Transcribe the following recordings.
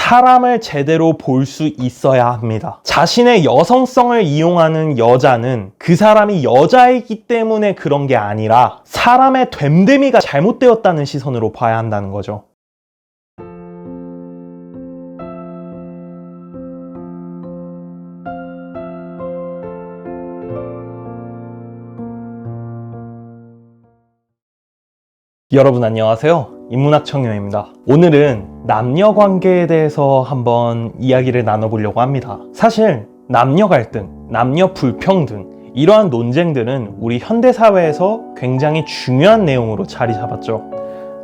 사람을 제대로 볼 수 있어야 합니다. 자신의 여성성을 이용하는 여자는 그 사람이 여자이기 때문에 그런 게 아니라 사람의 됨됨이가 잘못되었다는 시선으로 봐야 한다는 거죠. 여러분 안녕하세요. 인문학 청년입니다. 오늘은 남녀 관계에 대해서 한번 이야기를 나눠보려고 합니다. 사실 남녀 갈등, 남녀 불평등 이러한 논쟁들은 우리 현대사회에서 굉장히 중요한 내용으로 자리 잡았죠.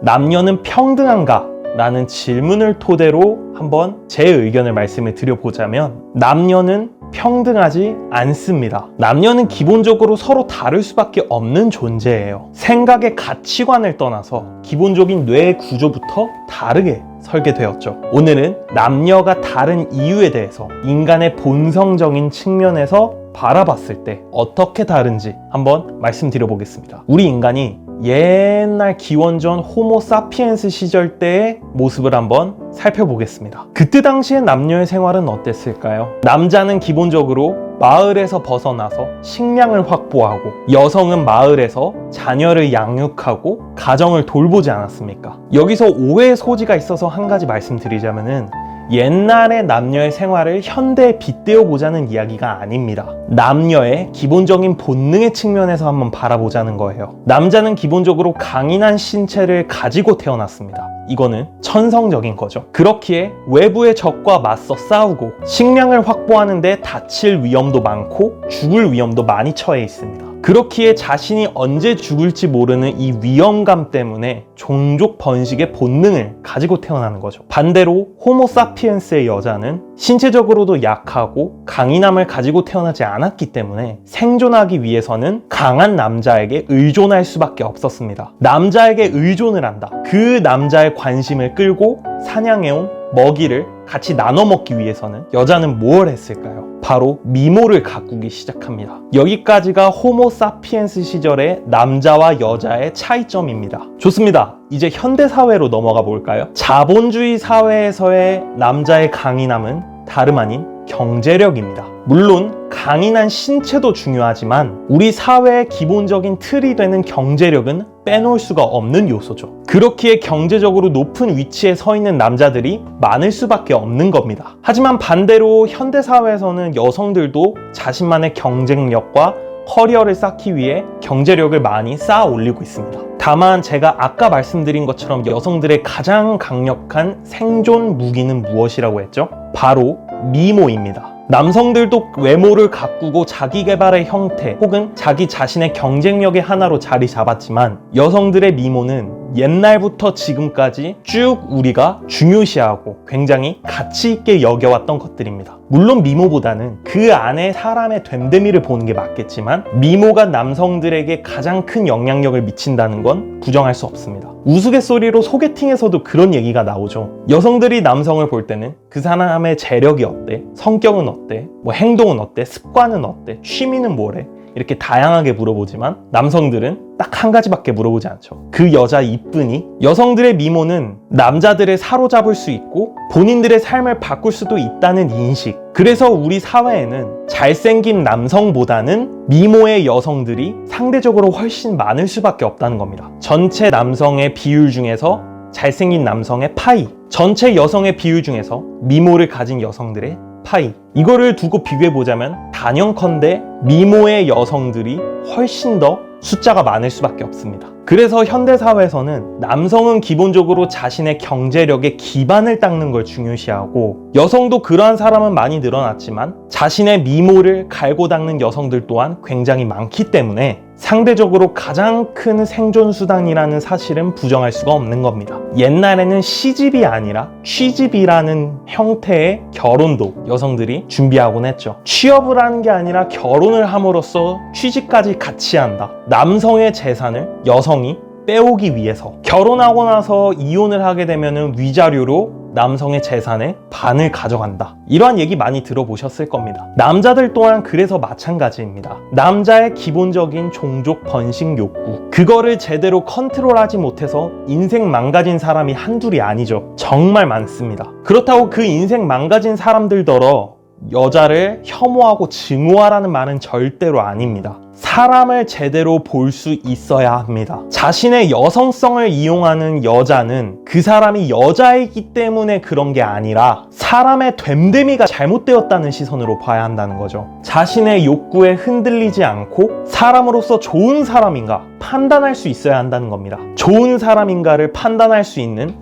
남녀는 평등한가? 라는 질문을 토대로 한번 제 의견을 말씀을 드려보자면 남녀는 평등하지 않습니다. 남녀는 기본적으로 서로 다를 수밖에 없는 존재예요. 생각의 가치관을 떠나서 기본적인 뇌의 구조부터 다르게 설계되었죠. 오늘은 남녀가 다른 이유에 대해서 인간의 본성적인 측면에서 바라봤을 때 어떻게 다른지 한번 말씀드려 보겠습니다. 우리 인간이 옛날 기원전 호모 사피엔스 시절 때의 모습을 한번 살펴보겠습니다. 그때 당시의 남녀의 생활은 어땠을까요? 남자는 기본적으로 마을에서 벗어나서 식량을 확보하고 여성은 마을에서 자녀를 양육하고 가정을 돌보지 않았습니까? 여기서 오해의 소지가 있어서 한 가지 말씀드리자면은 옛날의 남녀의 생활을 현대에 빗대어 보자는 이야기가 아닙니다. 남녀의 기본적인 본능의 측면에서 한번 바라보자는 거예요. 남자는 기본적으로 강인한 신체를 가지고 태어났습니다. 이거는 천성적인 거죠. 그렇기에 외부의 적과 맞서 싸우고 식량을 확보하는데 다칠 위험도 많고 죽을 위험도 많이 처해 있습니다. 그렇기에 자신이 언제 죽을지 모르는 이 위험감 때문에 종족 번식의 본능을 가지고 태어나는 거죠. 반대로 호모 사피엔스의 여자는 신체적으로도 약하고 강인함을 가지고 태어나지 않았기 때문에 생존하기 위해서는 강한 남자에게 의존할 수밖에 없었습니다. 남자에게 의존을 한다. 그 남자의 관심을 끌고 사냥해온 먹이를 같이 나눠 먹기 위해서는 여자는 뭘 했을까요? 바로 미모를 가꾸기 시작합니다. 여기까지가 호모 사피엔스 시절의 남자와 여자의 차이점입니다. 좋습니다. 이제 현대사회로 넘어가 볼까요? 자본주의 사회에서의 남자의 강인함은 다름 아닌 경제력입니다. 물론 강인한 신체도 중요하지만 우리 사회의 기본적인 틀이 되는 경제력은 빼놓을 수가 없는 요소죠. 그렇기에 경제적으로 높은 위치에 서 있는 남자들이 많을 수밖에 없는 겁니다. 하지만 반대로 현대사회에서는 여성들도 자신만의 경쟁력과 커리어를 쌓기 위해 경제력을 많이 쌓아 올리고 있습니다. 다만 제가 아까 말씀드린 것처럼 여성들의 가장 강력한 생존 무기는 무엇이라고 했죠? 바로 미모입니다. 남성들도 외모를 가꾸고 자기 개발의 형태 혹은 자기 자신의 경쟁력의 하나로 자리 잡았지만 여성들의 미모는 옛날부터 지금까지 쭉 우리가 중요시하고 굉장히 가치 있게 여겨왔던 것들입니다. 물론 미모보다는 그 안에 사람의 됨됨이를 보는 게 맞겠지만 미모가 남성들에게 가장 큰 영향력을 미친다는 건 부정할 수 없습니다. 우스갯소리로 소개팅에서도 그런 얘기가 나오죠. 여성들이 남성을 볼 때는 그 사람의 재력이 어때? 성격은 어때? 뭐 행동은 어때? 습관은 어때? 취미는 뭐래? 이렇게 다양하게 물어보지만 남성들은 딱 한 가지밖에 물어보지 않죠. 그 여자 이쁘니? 여성들의 미모는 남자들을 사로잡을 수 있고 본인들의 삶을 바꿀 수도 있다는 인식. 그래서 우리 사회에는 잘생긴 남성보다는 미모의 여성들이 상대적으로 훨씬 많을 수밖에 없다는 겁니다. 전체 남성의 비율 중에서 잘생긴 남성의 파이, 전체 여성의 비율 중에서 미모를 가진 여성들의 파이, 이거를 두고 비교해보자면 단연컨대 미모의 여성들이 훨씬 더 숫자가 많을 수밖에 없습니다. 그래서 현대사회에서는 남성은 기본적으로 자신의 경제력의 기반을 닦는 걸 중요시하고 여성도 그러한 사람은 많이 늘어났지만 자신의 미모를 갈고 닦는 여성들 또한 굉장히 많기 때문에 상대적으로 가장 큰 생존수단이라는 사실은 부정할 수가 없는 겁니다. 옛날에는 시집이 아니라 취집이라는 형태의 결혼도 여성들이 준비하곤 했죠. 취업을 하는 게 아니라 결혼을 함으로써 취직까지 같이 한다. 남성의 재산을 여성이 빼오기 위해서 결혼하고 나서 이혼을 하게 되면 위자료로 남성의 재산의 반을 가져간다. 이러한 얘기 많이 들어보셨을 겁니다. 남자들 또한 그래서 마찬가지입니다. 남자의 기본적인 종족 번식 욕구, 그거를 제대로 컨트롤하지 못해서 인생 망가진 사람이 한둘이 아니죠. 정말 많습니다. 그렇다고 그 인생 망가진 사람들더러 여자를 혐오하고 증오하라는 말은 절대로 아닙니다. 사람을 제대로 볼 수 있어야 합니다. 자신의 여성성을 이용하는 여자는 그 사람이 여자이기 때문에 그런 게 아니라 사람의 됨됨이가 잘못되었다는 시선으로 봐야 한다는 거죠. 자신의 욕구에 흔들리지 않고 사람으로서 좋은 사람인가 판단할 수 있어야 한다는 겁니다. 좋은 사람인가를 판단할 수 있는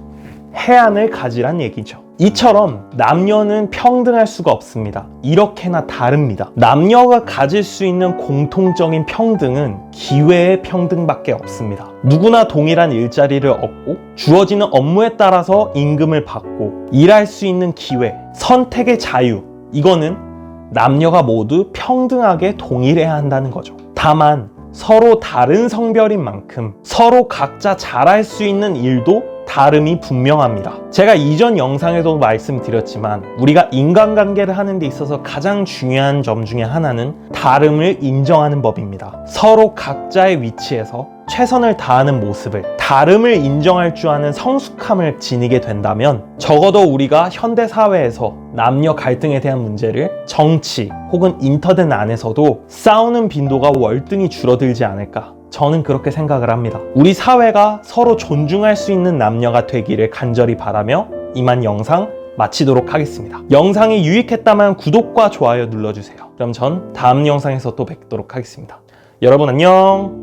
해안을 가지란 얘기죠. 이처럼 남녀는 평등할 수가 없습니다. 이렇게나 다릅니다. 남녀가 가질 수 있는 공통적인 평등은 기회의 평등밖에 없습니다. 누구나 동일한 일자리를 얻고 주어지는 업무에 따라서 임금을 받고 일할 수 있는 기회, 선택의 자유, 이거는 남녀가 모두 평등하게 동일해야 한다는 거죠. 다만 서로 다른 성별인 만큼 서로 각자 잘할 수 있는 일도 다름이 분명합니다. 제가 이전 영상에도 말씀드렸지만 우리가 인간관계를 하는 데 있어서 가장 중요한 점 중에 하나는 다름을 인정하는 법입니다. 서로 각자의 위치에서 최선을 다하는 모습을, 다름을 인정할 줄 아는 성숙함을 지니게 된다면 적어도 우리가 현대사회에서 남녀 갈등에 대한 문제를 정치 혹은 인터넷 안에서도 싸우는 빈도가 월등히 줄어들지 않을까, 저는 그렇게 생각을 합니다. 우리 사회가 서로 존중할 수 있는 남녀가 되기를 간절히 바라며 이만 영상 마치도록 하겠습니다. 영상이 유익했다면 구독과 좋아요 눌러주세요. 그럼 전 다음 영상에서 또 뵙도록 하겠습니다. 여러분 안녕.